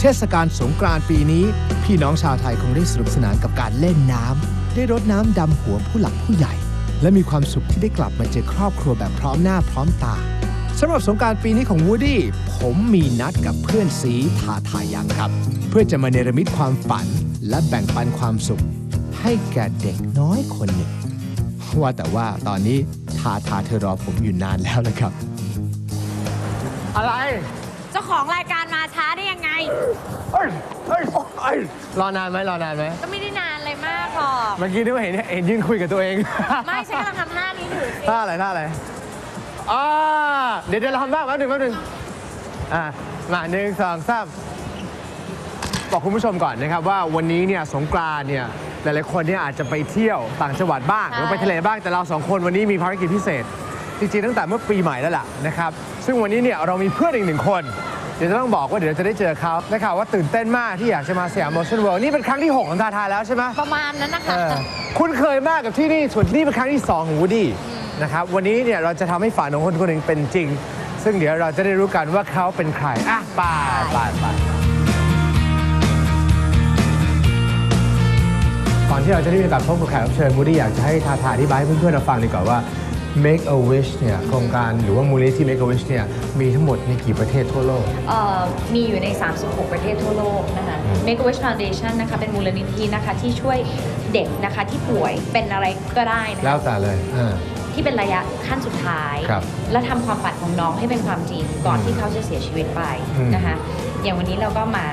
ทศกาลสงกรานต์ปีนี้พี่น้องชาวไทยคงได้สนุกสนานกับการเล่นน้ำได้รดน้ำดำหัวผู้หลักผู้ใหญ่และมีความสุขที่ได้กลับมาเจอครอบครัวแบบพร้อมหน้าพร้อมตาสำหรับสงกรานต์ปีนี้ของวูดดี้ผมมีนัดกับเพื่อนซีทาทายังครับเพื่อจะมาเนรมิตความฝันและแบ่งปันความสุขให้แก่เด็กน้อยคนหนึ่งว่าแต่ว่าตอนนี้ทาทาเธอรอผมอยู่นานแล้วนะครับอะไรเจ้าของรายการมาช้าได้ยังไงรอนานไหมก็ไม่ได้นานอะไรมากหรอกเมื่อกี้นึกว่าเห็นยืนคุยกับตัวเองไม่ใช่กำลังทำท่านี้อยู่ท่าอะไรเดี๋ยวเราทำบ้างแป๊บนึงมา1 2 3บอกคุณผู้ชมก่อนนะครับว่าวันนี้เนี่ยสงกรานต์เนี่ยหลายๆคนเนี่ยอาจจะไปเที่ยวต่างจังหวัดบ้างหรือไปทะเลบ้างแต่เรา2 คนวันนี้มีภารกิจพิเศษจริงๆตั้งแต่เมื่อปีใหม่แล้วล่ะนะครับซึ่งวันนี้เนี่ยเรามีเพื่อนอีก1 คนเดี๋ยวจะต้องบอกว่าเดี๋ยวจะได้เจอเขาได้ข่าวว่าตื่นเต้นมากที่อยากจะมาสยามโมชั่นเวิลด์นี่เป็นครั้งที่6ของทาทาแล้วใช่ไหมประมาณนั้นนะคะคุ้นเคยมากกับที่นี่ส่วนที่นี่เป็นครั้งที่2ของวูดดี้นะครับวันนี้เนี่ยเราจะทำให้ฝันของคนคนหนึ่งเป็นจริงซึ่งเดี๋ยวเราจะได้รู้กันว่าเขาเป็นใครไปก่อนที่เราจะได้มีโอกาสพบกับแขกรับเชิญวูดดี้อยากจะให้ทาทาอธิบายให้เพื่อนๆเราฟังดีกว่าว่า Make a Wish เนี่ยโครงการหรือว่ามูลนิธิ Make a Wish เนี่ยมีทั้งหมดในกี่ประเทศทั่วโลกมีอยู่ใน36ประเทศทั่วโลกนะคะ Make a Wish Foundation นะคะเป็นมูลนิธินะคะที่ช่วยเด็กนะคะที่ป่วยเป็นอะไรก็ได้นะคะแล้วแต่เลยที่เป็นระยะขั้นสุดท้ายและทำความฝันของน้องให้เป็นความจริงก่อนที่เขาจะเสียชีวิตไปนะคะอย่างวันนี้เราก็มา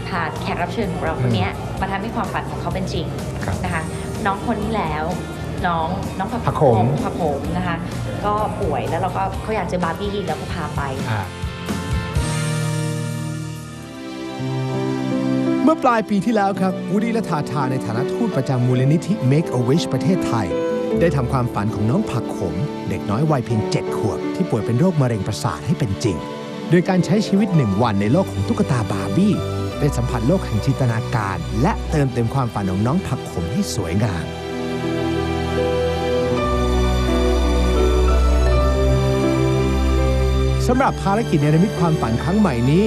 พาแขกรับเชิญของเราคนนี้มาทำให้ความฝันของเขาเป็นจริงนะคะน้องคนที่แล้วน้องผักโขมนะคะก็ป่วยแล้วเราก็เขาอยากเจอบาร์บี้แล้วก็พาไปเมื่อปลายปีที่แล้วครับวูดดี้และทาทาในฐานะทูตประจำมูลนิธิ Make a Wish ประเทศไทยได้ทำความฝันของน้องผักขมเด็กน้อยวัยเพียง7 ขวบที่ป่วยเป็นโรคมะเร็งประสาทให้เป็นจริงโดยการใช้ชีวิต1 วันในโลกของตุ๊กตาบาร์บี้ได้สัมผัสโลกแห่งจินตนาการและเติมเต็มความฝันของน้องผักขมให้สวยงามสำหรับภารกิจเนรมิตความฝันครั้งใหม่นี้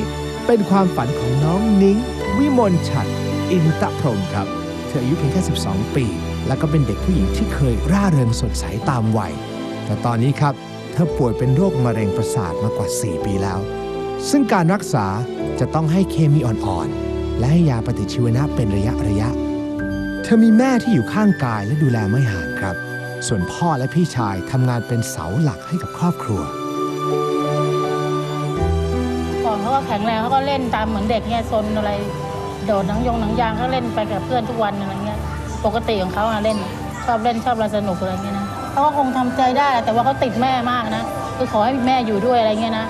เป็นความฝันของน้องนิ้งวิมลฉัตรอินตะพรหมครับเธออายุเพียงแค่12 ปีและก็เป็นเด็กผู้หญิงที่เคยร่าเริงสดใสตามวัยแต่ตอนนี้ครับเธอป่วยเป็นโรคมะเร็งประสาทมากว่า4 ปีแล้วซึ่งการรักษาจะต้องให้เคมีอ่อนๆและให้ยาปฏิชีวนะเป็นระยะเธอมีแม่ที่อยู่ข้างกายและดูแลไม่ห่างครับส่วนพ่อและพี่ชายทำงานเป็นเสาหลักให้กับครอบครัวก่อนเขาก็แข็งแรงเขาก็เล่นตามเหมือนเด็กเนี่ยซนอะไรโดดหนังยางเขาเล่นไปกับเพื่อนทุกวันอะไรเงี้ยปกติของเขาเล่นชอบอะไรสนุกอะไรเงี้ยนะเขาก็คงทำใจได้แต่ว่าเขาติดแม่มากนะคือขอให้แม่อยู่ด้วยอะไรเงี้ยนะ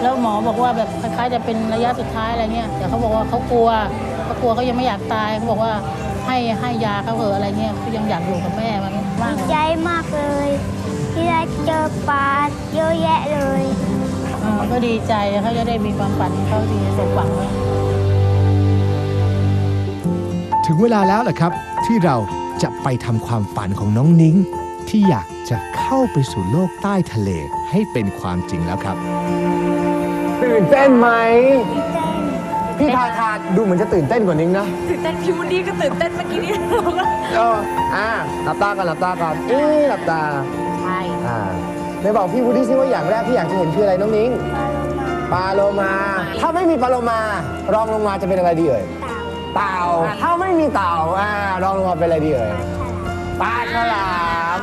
แล้วหมอบอกว่าแบบคล้ายๆจะเป็นระยะสุดท้ายอะไรเงี้ยแต่เขาบอกว่าเขากลัวเขายังไม่อยากตายเขาบอกว่าให้ยาเขาเหอะอะไรเงี้ยเขายังอยากอยู่กับแม่มันมากดีใจมากเลยที่ได้เจอปลาเยอะแยะเลยก็ดีใจเขาจะได้มีความฝันเขาดีสมหวังถึงเวลาแล้วแหละครับที่เราจะไปทำความฝันของน้องนิ้งที่อยากจะเข้าไปสู่โลกใต้ทะเลให้เป็นความจริงแล้วครับตื่นเต้นไหมพี่ทาดูเหมือนจะตื่นเต้นกว่านิ้งนะตื่นเต้นพี่วูดดี้ก็ตื่นเต้นเมื่อกี้นี้หลับตาก่อนหลับตาใช่ได้บอกพี่วูดดี้ซิว่าอย่างแรกที่อยากจะเห็นคืออะไรน้องนิ้งปลาโลมาถ้าไม่มีปลาโลมารองลงมาจะเป็นอะไรดีเอ่ยเต่าถ้าไม่มีเต่ารองลงมาเป็นอะไรดีเอ่ยปลาฉลาม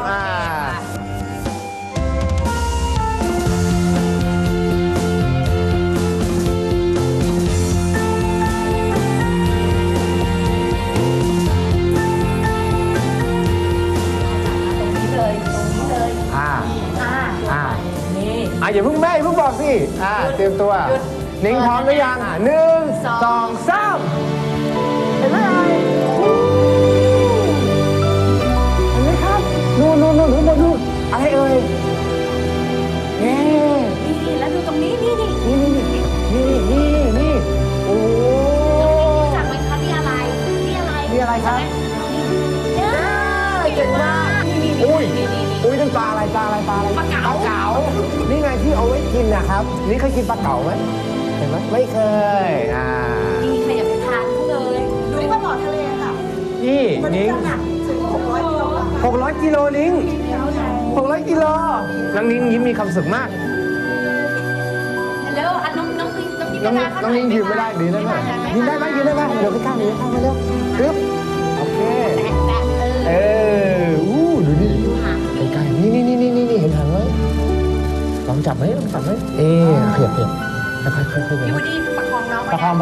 อย่าเพิ่งแม่อย่าเพิ่งบอกสิเตรียมตัวนิ้งพร้อมหรือยัง1 2 3เห็นไหมเห็นไหมครับนู่นอะไรเอ่ยนี่แล้วดูตรงนี้นี่โอ้จากไหมคะนี่อะไรครับเก่งมากอุ้ยนั่นปลาอะไรปลาเก๋านี่ไงที่เอาไว้กินนะครับนี่เคยกินปลาเก๋าไหม เห็นไหมไม่เคยนี่ใครอยากไปทานเขาเลยดูที่ว่าบ่อทะเลค่ะนี่นิ้ง600 กิโลนิ้ง600 กิโลน้องนิ้งยิ้มมีความสุขมากแล้วน้องนิ้งยืนไม่ได้ดีได้ไหมยืนได้ไหมเดี๋ยวไปข้างนี้ข้างมาเร็วปึ๊บโอเคดูนี่ใกล้ๆนี่เห็นหางไหมลองจับไหมขยับค่อยๆอยู่ดีประคองน้องประคอง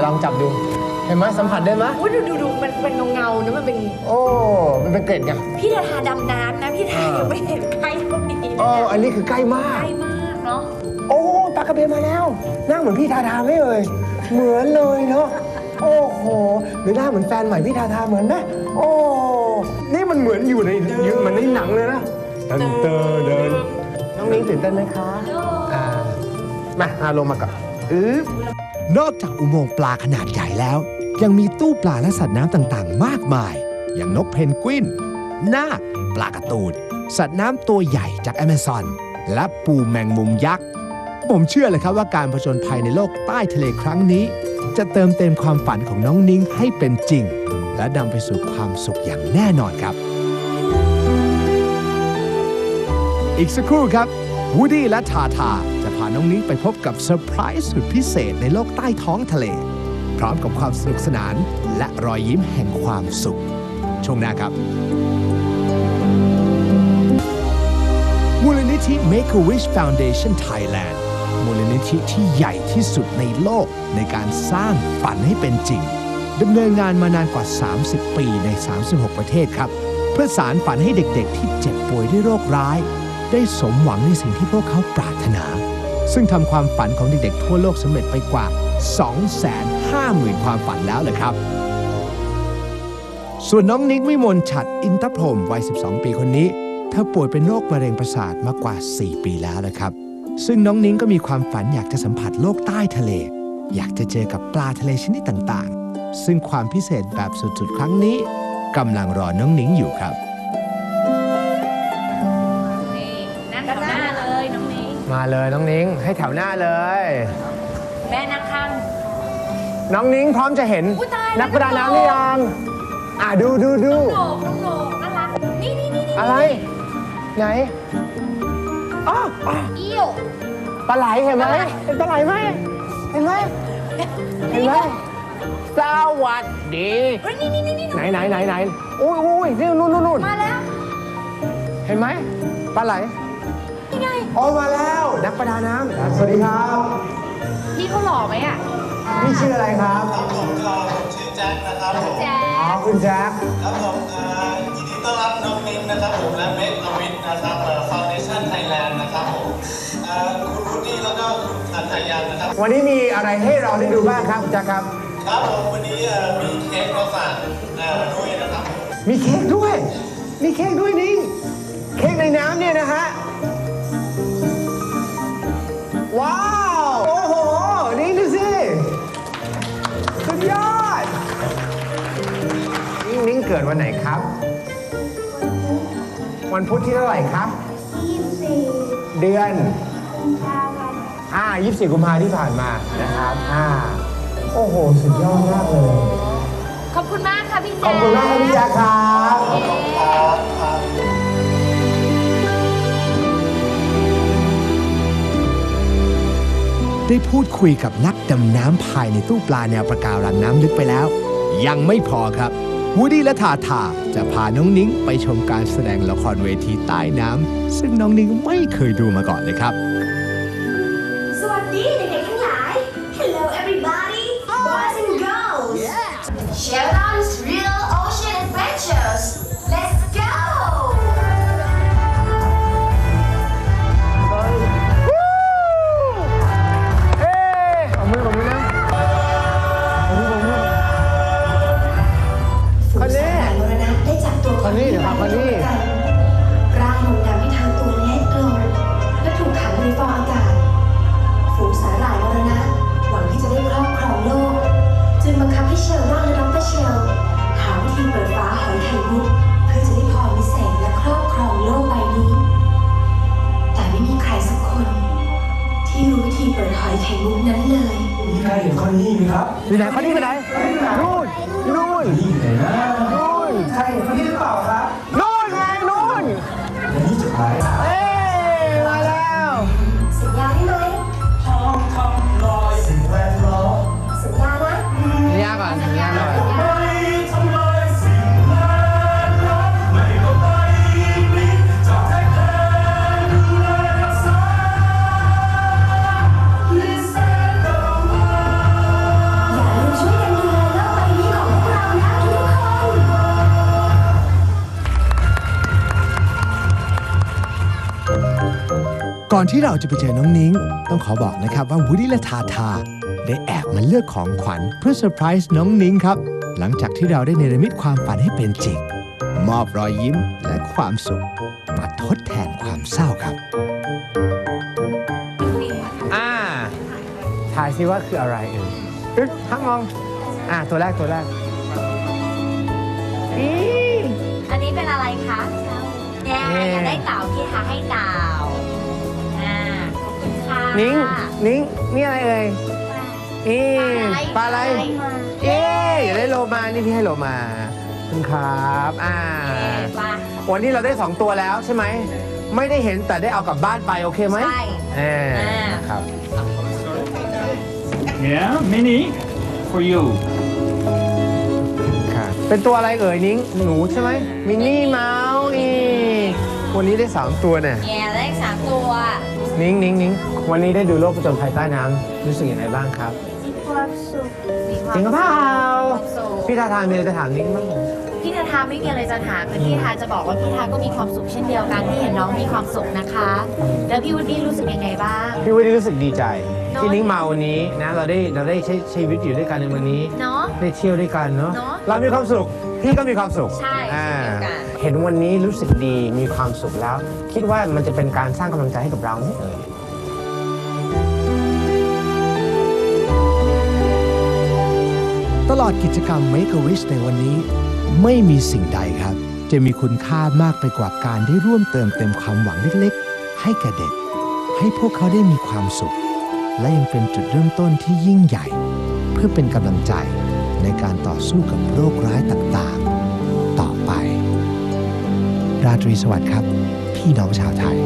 ลองจับดูเห็นไหมสัมผัสได้ไหมดูมันเป็นเงานะมันเป็นมันเป็นเกล็ดไงพี่ทาดำน้ำนะพี่ทายังไม่เห็นใกล้เท่านี้อันนี้คือใกล้มากเนาะปลากระเบนมาแล้วหน้าเหมือนพี่ทาไหมเอ่ยเหมือนเลยเนาะโอ้โหหรือหน้าเหมือนแฟนใหม่พี่ทาเหมือนไหมนี่มันเหมือนอยู่ในหนังเลยนะเดินน้องนิ้งตื่นเต้นไหมคะมาลงมาก่อนนอกจากอุโมงค์ปลาขนาดใหญ่แล้วยังมีตู้ปลาและสัตว์น้ำต่างๆมากมายอย่างนกเพนกวินนาคปลาการ์ตูนสัตว์น้ำตัวใหญ่จากแอมะซอนและปูแมงมุมยักษ์ผมเชื่อเลยครับว่าการผจญภัยในโลกใต้ทะเลครั้งนี้จะเติมเต็มความฝันของน้องนิ้งให้เป็นจริงและนำไปสู่ความสุขอย่างแน่นอนครับอีกสักครู่ครับวูดดี้และทาทาจะพาน้องนิ้งไปพบกับเซอร์ไพรส์สุดพิเศษในโลกใต้ท้องทะเลพร้อมกับความสนุกสนานและรอยยิ้มแห่งความสุขช่วงหน้าครับมูลนิธิ Make-A-Wish Foundation Thailand มูลนิธิที่ใหญ่ที่สุดในโลกในการสร้างฝันให้เป็นจริงดำเนินงานมานานกว่า30 ปีใน36 ประเทศครับเพื่อสานฝันให้เด็กๆที่เจ็บป่วยด้วยโรคร้ายได้สมหวังในสิ่งที่พวกเขาปรารถนาซึ่งทำความฝันของเด็กๆทั่วโลกสำเร็จไปกว่า 250,000 ความฝันแล้วเลยครับส่วนน้องนิ้งวิมลฉัตรอินทพรหมวัย12 ปีคนนี้เธอป่วยเป็นโรคมะเร็งประสาทมากว่า4 ปีแล้วนะครับซึ่งน้องนิ้งก็มีความฝันอยากจะสัมผัสโลกใต้ทะเลอยากจะเจอกับปลาทะเลชนิดต่างๆซึ่งความพิเศษแบบสุดๆครั้งนี้กำลังรอน้องนิ้งอยู่ครับนั่งแถวหน้าเลยน้องนิ้งมาเลยน้องนิ้งให้แถวหน้าเลยแม่นั่งข้างน้องนิ้งพร้อมจะเห็นนักประดาน้ำหรือยังดูน้องโหนกน่ารักนี่อะไรไหนเอี้ยวปลาไหลเห็นไหมเห็นปลาไหลไหมเห็นไหมสวัสดีไหนโอ้ยนี่นู่นมาแล้วเห็นไหมปลาไหลนี่ไงมาแล้วนักประดาน้ำสวัสดีครับพี่เขาหล่อไหมพี่ชื่ออะไรครับผมชื่อแจ็คนะครับผมคุณแจ็คครับผมยินดีต้อนรับน้องนิ้งนะครับผมและเมกอวิทนะครับฟาวเดชั่นไทยแลนด์นะครับผมคุณวูดดี้แล้วก็คุณทันทายันนะครับวันนี้มีอะไรให้เราได้ดูบ้างครับคุณแจ็คครับครับผมวันนี้มีเค้กมาฝากด้วยนะครับมีเค้กด้วยนิ้งเค้กในน้ำเนี่ยนะฮะว้าวโอ้โหนี่ดูสิสุดยอดนิ้งเกิดวันไหนครับวันพุธที่เท่าไหร่ครับ24เดือน24 กุมภาพันธ์ที่ผ่านมานะครับโอ้โหสุดยอดมากเลยขอบคุณมากค่ะพี่แจ๊คขอบคุณมากครับพี่แจ๊คครับได้พูดคุยกับนักดำน้ำภายในตู้ปลาแนวปะการังน้ำลึกไปแล้วยังไม่พอครับวูดดี้และทาทาจะพาน้องนิ้งไปชมการแสดงละครเวทีใต้น้ำซึ่งน้องนิ้งไม่เคยดูมาก่อนเลยครับสวัสดีเด็กๆทั้งหลาย Hello everybody boys and girls Sheldon's Real Ocean Adventures Let's goคนนี้เดี๋ยวครับคนนี้ร่างมนต์ดำให้ทางตัวเล็กลงและถูกขังใน ครับ อยู่ไหนคนนี้ไปไหนนู่นนู่น นี่ไหนนะ นู่น ใช่คนนี้หรือเปล่าครับ นู่นไงนู่น คนนี้สุดท้าย เอ้ยมาแล้ว สัญญาได้ไหม ห้องทำลายสิ่งแวดล้อม สัญญานะ ยากก่อนยากก่อน ไม่ทำลายสิ่งแวดล้อมไม่ก็ไปมีจากแท้แท้ดูแลรักษาลิเซนเดอร์ว่า อย่าลืมช่วยกันดูแลโลกใบนี้ของพวกเรานะทุกคน ก่อนที่เราจะไปเจอน้องนิ้งต้องขอบอกนะครับว่าวูดดี้และทาทาได้แอบมาเลือกของขวัญเพื่อเซอร์ไพรส์น้องนิ้งครับ หลังจากที่เราได้เนรมิตความฝันให้เป็นจริง มอบรอยยิ้มและความสุขมาทดแทนความเศร้าครับถ่ายซิว่าคืออะไรห้ามมองตัวแรกอันนี้เป็นอะไรคะเนี่ยอยากได้เต่าพี่คะให้เต่าขอบคุณค่ะ นิ้งนี่อะไรเอ่ยปลาอะไรอย่าได้โลมานี่พี่ให้โลมาขอบคุณครับวันนี้เราได้2ตัวแล้วใช่ไหมไม่ได้เห็นแต่ได้เอากลับบ้านไปโอเคไหมใช่ครับ Yeah Mini for you เป็นตัวอะไรเอ่ยนิ้งหนูใช่ไหมมินนี่เมาส์วันนี้ได้3ตัวเนี่ยได้3ตัวนิ้งวันนี้ได้ดูโลกผจญภัยใต้น้ำรู้สึกยังไงบ้างครับ มีความสุข จริงหรือเปล่าพี่ทาทามีอะไรจะถามนิ้งบ้าง พี่ทาไม่มีอะไรจะถามแต่พี่ทาจะบอกว่าพี่ทาก็มีความสุขเช่นเดียวกันที่เห็นน้องมีความสุขนะคะแล้วพี่วูดดี้รู้สึกยังไงบ้างพี่วูดดี้รู้สึกดีใจที่นิ้งมาวันนี้นะเราได้ใช้ชีวิตอยู่ด้วยกันในวันนี้เนาะได้เที่ยวด้วยกันเนาะเรามีความสุขพี่ก็มีความสุขใช่เห็นวันนี้รู้สึกดีมีความสุขแล้ว คิดว่ามันจะเป็นการสร้างกำลังใจให้กับเราไหมตลอดกิจกรรม Make a Wish ในวันนี้ไม่มีสิ่งใดครับจะมีคุณค่ามากไปกว่าการได้ร่วมเติมเต็มความหวังเล็กๆให้แก่เด็กให้พวกเขาได้มีความสุขและยังเป็นจุดเริ่มต้นที่ยิ่งใหญ่เพื่อเป็นกำลังใจในการต่อสู้กับโรคร้ายต่างๆต่อไปราตรีสวัสดิ์ครับพี่น้องชาวไทย